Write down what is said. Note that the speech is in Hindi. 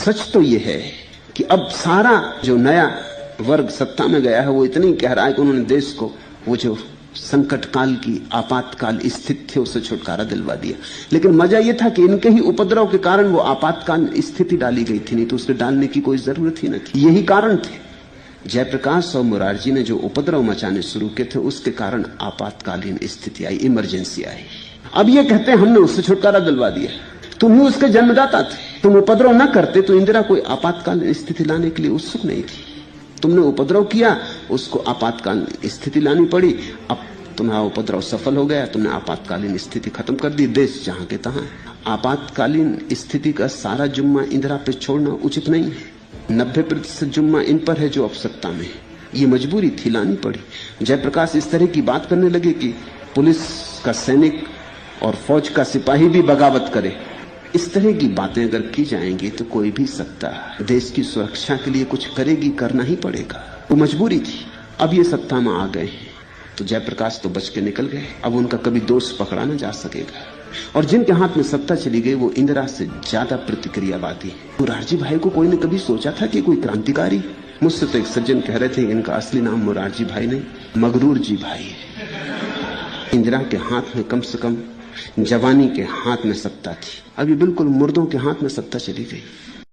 सच तो यह है कि अब सारा जो नया वर्ग सत्ता में गया है वो इतनी कह रहा है कि उन्होंने देश को वो जो संकट काल की आपातकाल स्थिति थी उससे छुटकारा दिलवा दिया। लेकिन मजा यह था कि इनके ही उपद्रव के कारण वो आपातकाल स्थिति डाली गई थी, नहीं तो उसके डालने की कोई जरूरत ही न थी। यही कारण थे। जयप्रकाश और मुरारजी ने जो उपद्रव मचाने शुरू किए थे उसके कारण आपातकालीन स्थिति आई, इमरजेंसी आई। अब ये कहते हैं हमने उससे छुटकारा दिलवा दिया। तुम ही उसके जन्मदाता थे। तुम उपद्रव न करते तो इंदिरा कोई आपातकालीन स्थिति लाने के लिए उत्सुक नहीं थी। तुमने उपद्रव किया, उसको आपातकालीन स्थिति लानी पड़ी। अब तुम्हारा उपद्रव सफल हो गया, तुमने आपातकालीन स्थिति खत्म कर दी। देश जहां के तहां। आपातकालीन स्थिति का सारा जुम्मा इंदिरा पे छोड़ना उचित नहीं है। 90% जुम्मा इन पर है जो अब सत्ता में है। ये मजबूरी थी, लानी पड़ी। जयप्रकाश इस तरह की बात करने लगे कि पुलिस का सैनिक और फौज का सिपाही भी बगावत करे। इस तरह की बातें अगर की जाएंगी तो कोई भी सत्ता देश की सुरक्षा के लिए कुछ करेगी, करना ही पड़ेगा। वो मजबूरी थी। अब ये सत्ता में आ गए तो जयप्रकाश तो बच के निकल गए। अब उनका कभी दोष पकड़ा न जा सकेगा। और जिनके हाथ में सत्ता चली गई वो इंदिरा से ज्यादा प्रतिक्रियावादी है। मुरारजी भाई को कोई ने कभी सोचा था कि कोई क्रांतिकारी? मुझसे तो एक सज्जन कह रहे थे कि इनका असली नाम मुरारजी भाई नहीं, मगरूर जी भाई है। इंदिरा के हाथ में कम से कम जवानी के हाथ में सत्ता थी। अभी बिल्कुल मुर्दों के हाथ में सत्ता चली गई।